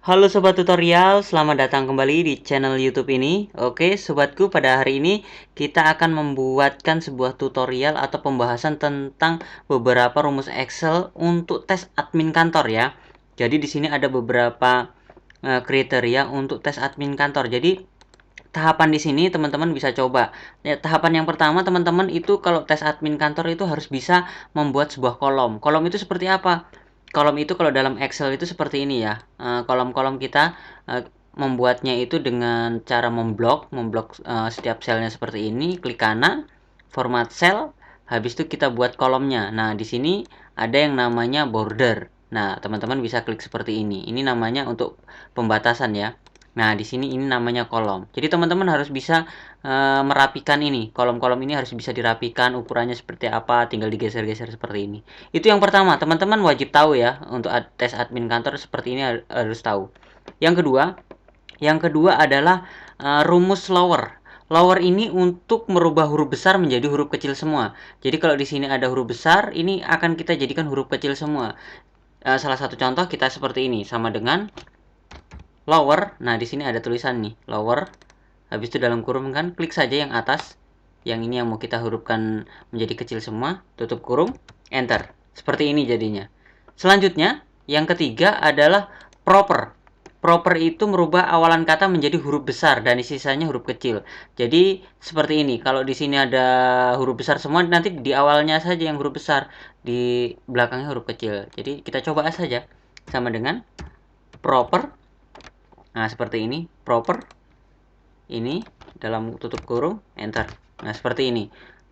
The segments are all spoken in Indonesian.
Halo sobat tutorial, selamat datang kembali di channel YouTube ini. Oke, sobatku, pada hari ini kita akan membuatkan sebuah tutorial atau pembahasan tentang beberapa rumus Excel untuk tes admin kantor ya. Jadi di sini ada beberapa kriteria untuk tes admin kantor. Jadi tahapan di sini teman-teman bisa coba. Ya, tahapan yang pertama teman-teman itu kalau tes admin kantor itu harus bisa membuat sebuah kolom. Kolom itu seperti apa? Kolom itu kalau dalam Excel itu seperti ini ya. Kolom-kolom kita membuatnya itu dengan cara memblok setiap selnya seperti ini, klik kanan, format cell, habis itu kita buat kolomnya. Nah, di sini ada yang namanya border. Nah, teman-teman bisa klik seperti ini. Ini namanya untuk pembatasan ya. Nah, di sini ini namanya kolom. Jadi teman-teman harus bisa merapikan ini. Kolom-kolom ini harus bisa dirapikan, ukurannya seperti apa, tinggal digeser-geser seperti ini. Itu yang pertama, teman-teman wajib tahu ya, untuk tes admin kantor seperti ini harus tahu. Yang kedua adalah rumus lower. Lower ini untuk merubah huruf besar menjadi huruf kecil semua. Jadi kalau di sini ada huruf besar, ini akan kita jadikan huruf kecil semua. Salah satu contoh kita seperti ini, sama dengan lower. Nah, di sini ada tulisan nih, lower. Habis itu dalam kurung kan, klik saja yang atas. Yang ini yang mau kita hurufkan menjadi kecil semua, tutup kurung, enter. Seperti ini jadinya. Selanjutnya, yang ketiga adalah proper. Proper itu merubah awalan kata menjadi huruf besar dan sisanya huruf kecil. Jadi seperti ini. Kalau di sini ada huruf besar semua, nanti di awalnya saja yang huruf besar, di belakangnya huruf kecil. Jadi kita coba saja. Sama dengan proper. Nah, seperti ini, proper. Ini dalam tutup kurung, enter. Nah, seperti ini.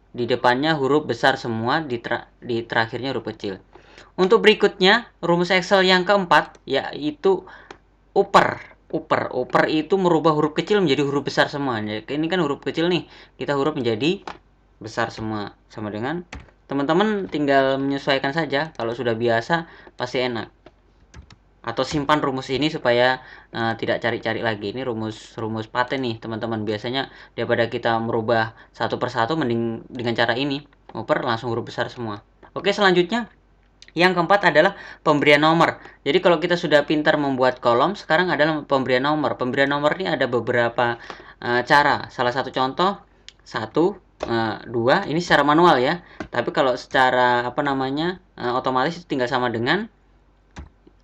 Di depannya huruf besar semua, di terakhirnya huruf kecil. Untuk berikutnya, rumus Excel yang keempat, yaitu upper. Upper itu merubah huruf kecil menjadi huruf besar semua. Ini kan huruf kecil nih, kita huruf menjadi besar semua. Sama dengan teman-teman tinggal menyesuaikan saja. Kalau sudah biasa, pasti enak. Atau simpan rumus ini supaya tidak cari-cari lagi. Ini rumus paten nih teman-teman. Biasanya daripada kita merubah satu persatu, mending dengan cara ini, oper langsung huruf besar semua. Oke, selanjutnya yang keempat adalah pemberian nomor. Jadi kalau kita sudah pintar membuat kolom, sekarang adalah pemberian nomor. Pemberian nomor ini ada beberapa cara. Salah satu contoh, 1, 2, ini secara manual ya. Tapi kalau secara otomatis itu tinggal sama dengan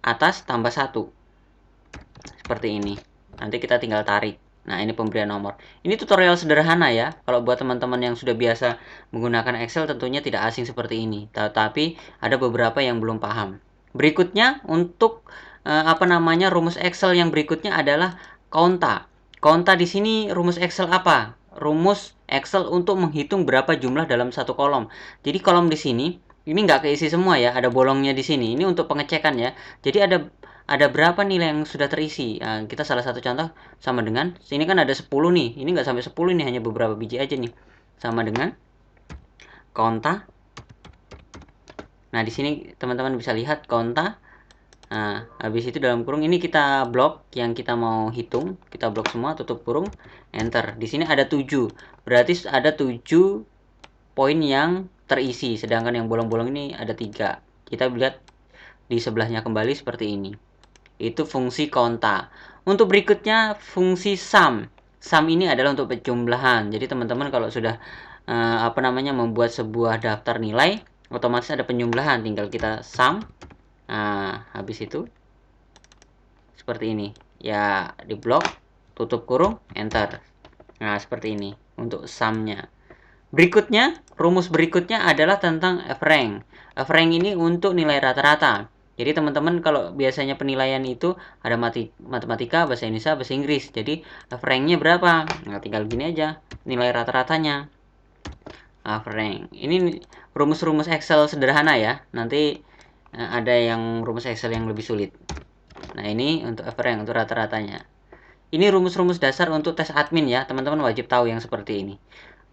atas tambah 1. Seperti ini. Nanti kita tinggal tarik. Nah, ini pemberian nomor. Ini tutorial sederhana ya. Kalau buat teman-teman yang sudah biasa menggunakan Excel tentunya tidak asing seperti ini. Tetapi ada beberapa yang belum paham. Berikutnya untuk rumus Excel yang berikutnya adalah konta. Konta di sini rumus Excel apa? Rumus Excel untuk menghitung berapa jumlah dalam satu kolom. Jadi kolom di sini ini nggak keisi semua ya, ada bolongnya di sini. Ini untuk pengecekan ya. Jadi ada berapa nilai yang sudah terisi. Nah, kita salah satu contoh sama dengan sini kan ada 10 nih. Ini nggak sampai 10 nih, hanya beberapa biji aja nih. Sama dengan konta. Nah, di sini teman-teman bisa lihat konta. Nah, habis itu dalam kurung ini kita blok yang kita mau hitung, kita blok semua, tutup kurung, enter. Di sini ada 7. Berarti ada 7 poin yang terisi, sedangkan yang bolong-bolong ini ada 3. Kita lihat di sebelahnya kembali seperti ini. Itu fungsi konta. Untuk berikutnya fungsi sum. Sum ini adalah untuk penjumlahan. Jadi teman-teman kalau sudah membuat sebuah daftar nilai, otomatis ada penjumlahan. Tinggal kita sum. Nah, habis itu seperti ini. Ya, diblok, tutup kurung, enter. Nah, seperti ini untuk sumnya. Berikutnya, rumus berikutnya adalah tentang F-rank. F-rank ini untuk nilai rata-rata. Jadi teman-teman kalau biasanya penilaian itu ada matematika, bahasa Indonesia, bahasa Inggris. Jadi F-rank-nya berapa? Nah, tinggal gini aja, nilai rata-ratanya. F-rank. Ini rumus-rumus Excel sederhana ya. Nanti ada yang rumus Excel yang lebih sulit. Nah, ini untuk F-rank, untuk rata-ratanya. Ini rumus-rumus dasar untuk tes admin ya. Teman-teman wajib tahu yang seperti ini.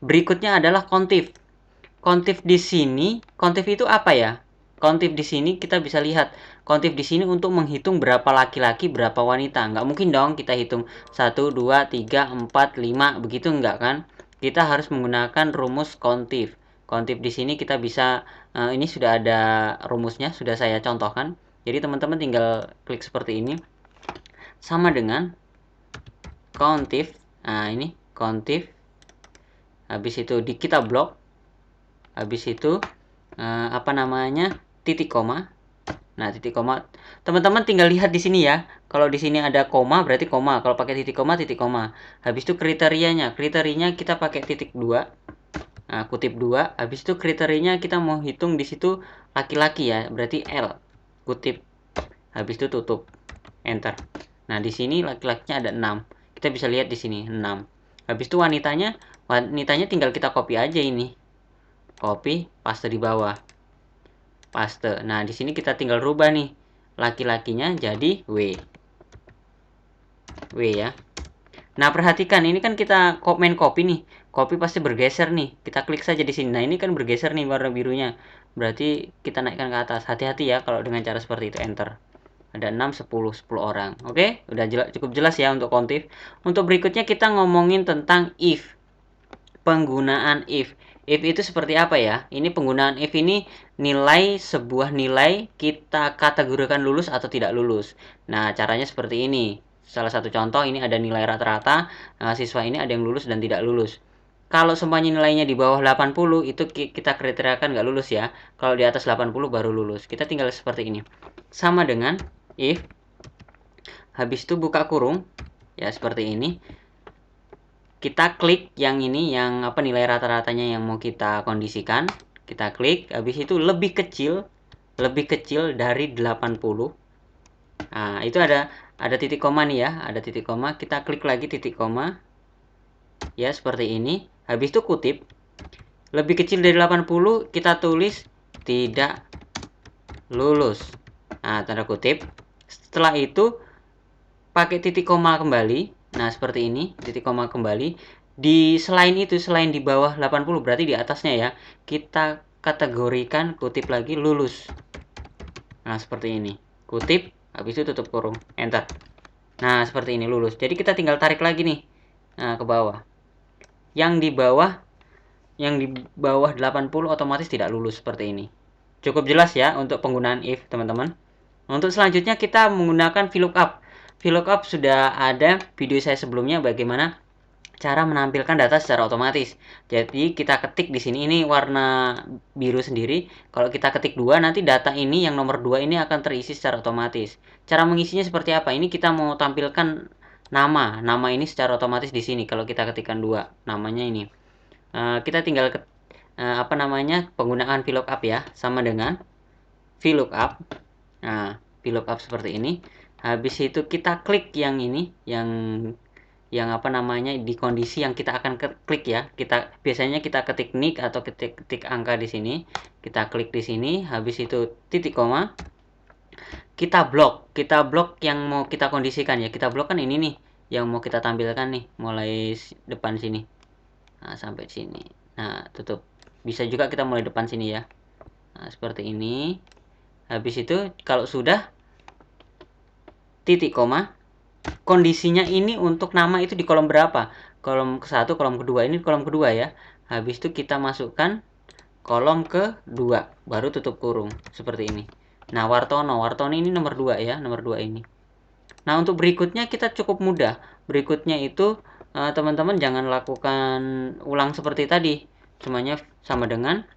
Berikutnya adalah kontif. Kontif di sini, kontif itu apa ya? Kontif di sini kita bisa lihat. Kontif di sini untuk menghitung berapa laki-laki, berapa wanita. Nggak mungkin dong kita hitung 1, 2, 3, 4, 5, begitu nggak kan? Kita harus menggunakan rumus kontif. Kontif di sini kita bisa, ini sudah ada rumusnya, sudah saya contohkan. Jadi teman-teman tinggal klik seperti ini. sama dengan countif. Nah, ini countif. Habis itu kita blok. Habis itu apa namanya? Titik koma. Nah, titik koma. Teman-teman tinggal lihat di sini ya. Kalau di sini ada koma berarti koma. Kalau pakai titik koma, titik koma. Habis itu kriterianya. Kriterianya kita pakai titik 2. Nah, kutip 2. Habis itu kriterianya kita mau hitung di situ laki-laki ya. Berarti L. Kutip. Habis itu tutup. Enter. Nah, di sini laki-lakinya ada 6. Kita bisa lihat di sini 6. Habis itu wanitanya tinggal kita copy aja ini. Copy, paste di bawah. Paste. Nah, di sini kita tinggal rubah nih. Laki-lakinya jadi W. W ya. Nah, perhatikan ini kan kita main copy nih. Copy pasti bergeser nih. Kita klik saja di sini. Nah, ini kan bergeser nih warna birunya. Berarti kita naikkan ke atas. Hati-hati ya kalau dengan cara seperti itu. Enter. Ada 6, 10 orang. Oke, udah cukup jelas ya untuk countif. Untuk berikutnya kita ngomongin tentang if. Penggunaan if. If itu seperti apa ya? Ini penggunaan if ini sebuah nilai kita kategorikan lulus atau tidak lulus. Nah, caranya seperti ini. Salah satu contoh ini ada nilai rata-rata, siswa ini ada yang lulus dan tidak lulus. Kalau semuanya nilainya di bawah 80 itu kita kriteriakan nggak lulus ya. Kalau di atas 80 baru lulus. Kita tinggal seperti ini. Sama dengan if, habis itu buka kurung ya seperti ini. Kita klik yang ini, yang apa nilai rata-ratanya yang mau kita kondisikan. Kita klik, habis itu lebih kecil dari 80. Nah, itu ada titik koma nih ya, ada titik koma. Kita klik lagi titik koma. Ya, seperti ini. Habis itu kutip. Lebih kecil dari 80, kita tulis tidak lulus. Nah, tanda kutip. Setelah itu pakai titik koma kembali. Nah, seperti ini, titik koma kembali. Selain di bawah 80 berarti di atasnya ya. Kita kategorikan kutip lagi lulus. Nah, seperti ini. Kutip, habis itu tutup kurung, enter. Nah, seperti ini lulus. Jadi kita tinggal tarik lagi nih. Nah, ke bawah. Yang di bawah 80 otomatis tidak lulus seperti ini. Cukup jelas ya untuk penggunaan if, teman-teman. Untuk selanjutnya kita menggunakan VLOOKUP. VLOOKUP sudah ada video saya sebelumnya bagaimana cara menampilkan data secara otomatis. Jadi kita ketik di sini, ini warna biru sendiri. Kalau kita ketik 2, nanti data ini yang nomor 2 ini akan terisi secara otomatis. Cara mengisinya seperti apa? Ini kita mau tampilkan nama ini secara otomatis di sini. Kalau kita ketikkan 2, namanya ini. Kita tinggal penggunaan VLOOKUP ya, sama dengan VLOOKUP. Nah, VLOOKUP seperti ini. Habis itu kita klik yang ini, yang di kondisi yang kita akan klik ya. Biasanya kita ketik nick atau ketik angka di sini. Kita klik di sini, habis itu titik koma. Kita blok yang mau kita kondisikan ya. Kita blok kan ini nih, yang mau kita tampilkan nih, mulai depan sini. Nah, sampai sini. Nah, tutup. Bisa juga kita mulai depan sini ya. Nah, seperti ini. Habis itu kalau sudah titik koma, kondisinya ini untuk nama itu di kolom berapa? Kolom ke-1, kolom kedua. Ini kolom kedua ya. Habis itu kita masukkan kolom kedua, baru tutup kurung seperti ini. Nah, Wartono ini nomor 2 ya, nomor 2 ini. Nah, untuk berikutnya kita cukup mudah. Berikutnya itu teman-teman jangan lakukan ulang seperti tadi. Semuanya sama dengan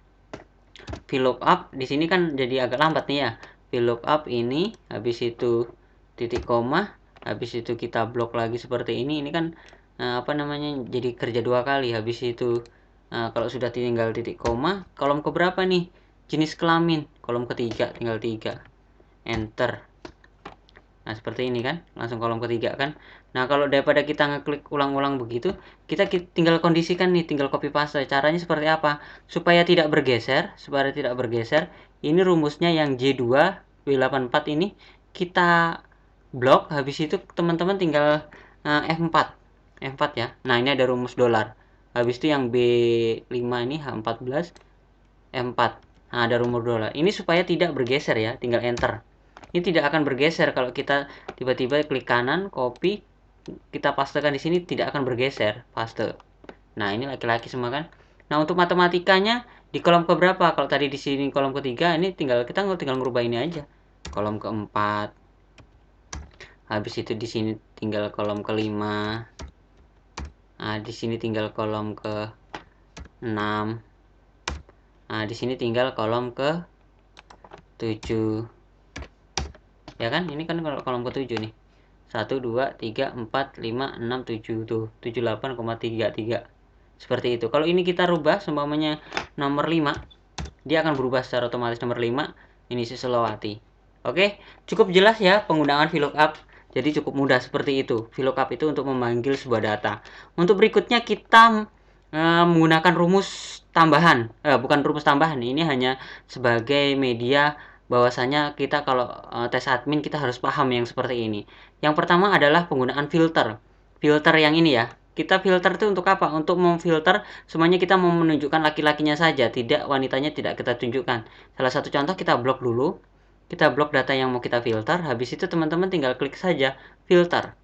VLOOKUP. Di sini kan jadi agak lambat nih ya. VLOOKUP ini, habis itu titik koma, habis itu kita blok lagi seperti ini. Ini kan jadi kerja 2 kali. Habis itu kalau sudah tinggal titik koma, kolom keberapa nih? Jenis kelamin, kolom ketiga, tinggal 3. Enter. Nah, seperti ini kan, langsung kolom ketiga kan. Nah, kalau daripada kita ngeklik ulang-ulang begitu, kita tinggal kondisikan nih, tinggal copy paste. Caranya seperti apa? Supaya tidak bergeser, ini rumusnya yang J2 W84 ini kita blok. Habis itu teman-teman tinggal F4 ya. Nah, ini ada rumus dolar. Habis itu yang B5 ini H14 F4. Nah, ada rumus dolar. Ini supaya tidak bergeser ya, tinggal enter. Ini tidak akan bergeser kalau kita tiba-tiba klik kanan, copy, kita pastekan di sini, tidak akan bergeser, paste. Nah, ini laki-laki semua kan. Nah, untuk matematikanya di kolom keberapa? Kalau tadi di sini kolom ketiga, ini kita tinggal merubah ini aja. Kolom keempat. Habis itu di sini tinggal kolom ke-5. Nah, di sini tinggal kolom ke-6. Nah, di sini tinggal kolom ke-7. Ya kan? Ini kan kolom ke-7 nih. 1 2 3 4 5 6 7 tuh. 78,33. Seperti itu. Kalau ini kita rubah seumpamanya nomor 5, dia akan berubah secara otomatis nomor 5 ini Susilowati. Oke, cukup jelas ya penggunaan VLOOKUP. Jadi cukup mudah seperti itu. VLOOKUP itu untuk memanggil sebuah data. Untuk berikutnya kita menggunakan rumus tambahan. Bukan rumus tambahan, ini hanya sebagai media bahwasanya kita kalau tes admin kita harus paham yang seperti ini. Yang pertama adalah penggunaan filter. Filter yang ini ya. Kita filter itu untuk apa? Untuk memfilter semuanya, kita mau menunjukkan laki-lakinya saja, tidak wanitanya tidak kita tunjukkan. Salah satu contoh, kita blok dulu. Kita blok data yang mau kita filter. Habis itu teman-teman tinggal klik saja filter.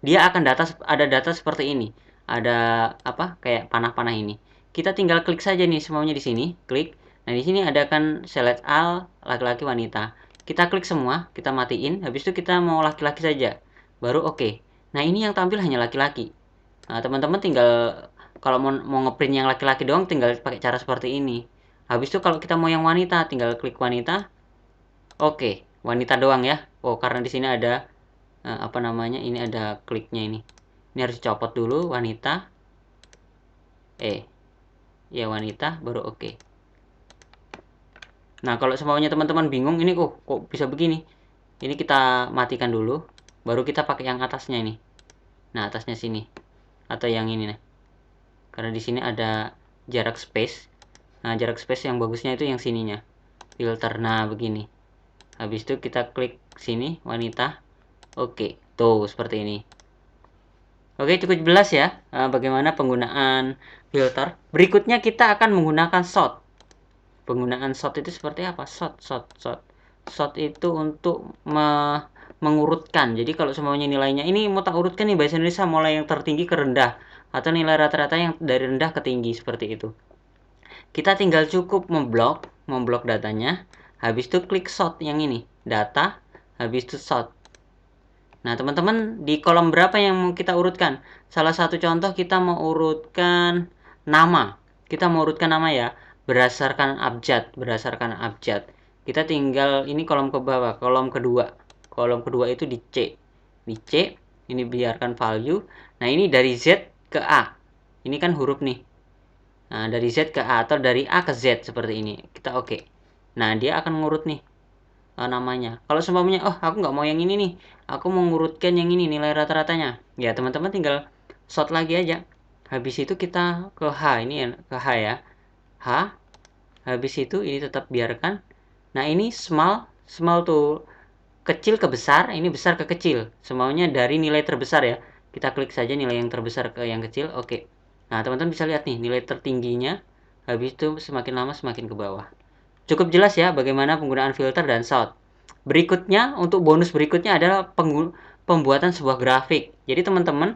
Dia akan ada data seperti ini. Ada apa? Kayak panah-panah ini. Kita tinggal klik saja nih semuanya di sini, klik. Nah, di sini ada kan select all laki-laki wanita. Kita klik semua, kita matiin. Habis itu kita mau laki-laki saja. Baru oke. Nah, ini yang tampil hanya laki-laki. Nah, teman-teman tinggal kalau mau ngeprint yang laki-laki doang tinggal pakai cara seperti ini. Habis itu kalau kita mau yang wanita tinggal klik wanita. Oke, wanita doang ya. Oh, karena di sini ada apa namanya? Ini ada kliknya ini. Ini harus dicopot dulu wanita. Ya wanita baru oke. Nah, kalau semuanya teman-teman bingung ini kok bisa begini. Ini kita matikan dulu, baru kita pakai yang atasnya ini. Nah, atasnya sini atau yang ini nih. Karena di sini ada jarak space. Nah, jarak space yang bagusnya itu yang sininya. Filter. Nah, begini. Habis itu kita klik sini wanita. Oke, tuh seperti ini. Oke, cukup jelas ya bagaimana penggunaan filter. Berikutnya kita akan menggunakan sort. Penggunaan sort itu seperti apa? Sort itu untuk mengurutkan. Jadi kalau semuanya nilainya ini mau tak urutkan nih bahasa Indonesia mulai yang tertinggi ke rendah atau nilai rata-rata yang dari rendah ke tinggi seperti itu. Kita tinggal cukup memblok datanya. Habis itu klik sort yang ini, data, habis itu sort. Nah, teman-teman di kolom berapa yang mau kita urutkan? Salah satu contoh kita mau urutkan nama. Kita mau urutkan nama ya, berdasarkan abjad. Kita tinggal ini kolom ke bawah, kolom kedua. Kolom kedua itu di C. Di C, ini biarkan value. Nah, ini dari Z ke A. Ini kan huruf nih. Nah, dari Z ke A atau dari A ke Z seperti ini. Kita oke. Nah, dia akan ngurut nih namanya. Kalau seumpamanya, oh aku nggak mau yang ini nih, aku mau ngurutkan yang ini nilai rata-ratanya. Ya teman-teman tinggal sort lagi aja. Habis itu kita ke H, ini ya, ke H ya. H. Habis itu ini tetap biarkan. Nah ini small tuh kecil ke besar, ini besar ke kecil. Semuanya dari nilai terbesar ya. Kita klik saja nilai yang terbesar ke yang kecil. Oke. Nah teman-teman bisa lihat nih nilai tertingginya. Habis itu semakin lama semakin ke bawah. Cukup jelas ya bagaimana penggunaan filter dan sort. Berikutnya, untuk bonus berikutnya adalah pembuatan sebuah grafik. Jadi teman-teman,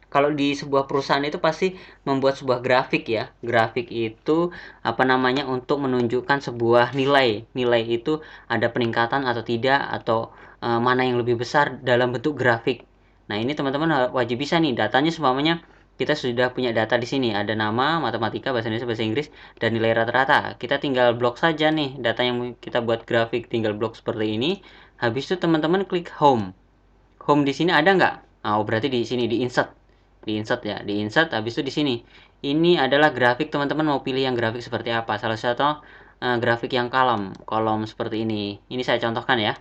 kalau di sebuah perusahaan itu pasti membuat sebuah grafik ya. Grafik itu apa namanya untuk menunjukkan sebuah nilai. Nilai itu ada peningkatan atau tidak atau mana yang lebih besar dalam bentuk grafik. Nah, ini teman-teman wajib bisa nih datanya semuanya. Kita sudah punya data di sini, ada nama, matematika, bahasa Indonesia, bahasa Inggris, dan nilai rata-rata. Kita tinggal blok saja nih data yang kita buat grafik, tinggal blok seperti ini. Habis itu teman-teman klik home. Home di sini ada nggak? Oh, berarti di sini di insert. Di insert ya, di insert habis itu di sini. Ini adalah grafik, teman-teman mau pilih yang grafik seperti apa? Salah satu grafik yang kolom seperti ini. Ini saya contohkan ya.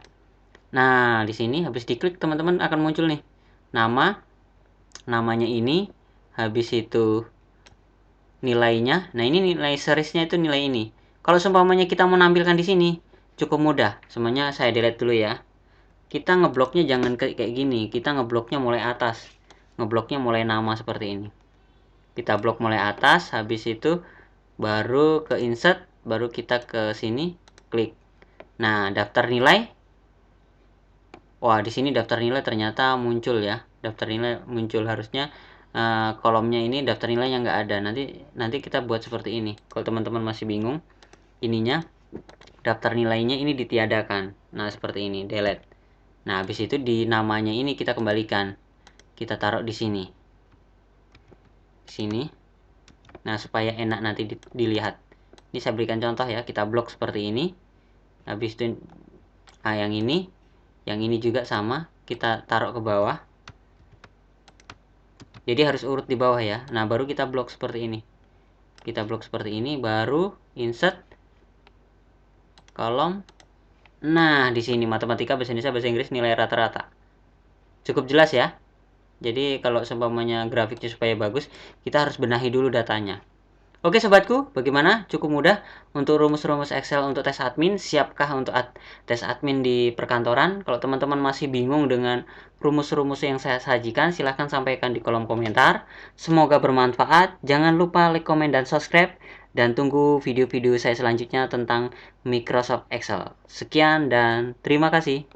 Nah, di sini habis diklik teman-teman akan muncul nih namanya ini, habis itu nilainya. Nah, ini nilai seriesnya itu nilai ini. Kalau seumpamanya kita mau nampilkan di sini, cukup mudah. Semuanya saya delete dulu ya. Kita ngebloknya jangan kayak gini. Kita ngebloknya mulai atas. Ngebloknya mulai nama seperti ini. Kita blok mulai atas, habis itu baru ke insert, baru kita ke sini, klik. Nah, daftar nilai. Wah, di sini daftar nilai ternyata muncul ya. Daftar nilai muncul, harusnya kolomnya ini daftar nilai yang nggak ada. Nanti kita buat seperti ini. Kalau teman-teman masih bingung, ininya daftar nilainya ini ditiadakan. Nah, seperti ini, delete. Nah, habis itu di namanya ini kita kembalikan. Kita taruh di sini. Sini. Nah, supaya enak nanti dilihat. Ini saya berikan contoh ya, kita blok seperti ini. Habis itu yang ini juga sama, kita taruh ke bawah. Jadi harus urut di bawah ya. Nah, baru kita blok seperti ini. Kita blok seperti ini, baru insert kolom. Nah, di sini matematika, bahasa Indonesia, bahasa Inggris, nilai rata-rata. Cukup jelas ya. Jadi kalau seumpamanya grafiknya supaya bagus, kita harus benahi dulu datanya. Oke sobatku, bagaimana? Cukup mudah untuk rumus-rumus Excel untuk tes admin. Siapkah untuk tes admin di perkantoran? Kalau teman-teman masih bingung dengan rumus-rumus yang saya sajikan, silahkan sampaikan di kolom komentar. Semoga bermanfaat. Jangan lupa like, komen, dan subscribe. Dan tunggu video-video saya selanjutnya tentang Microsoft Excel. Sekian dan terima kasih.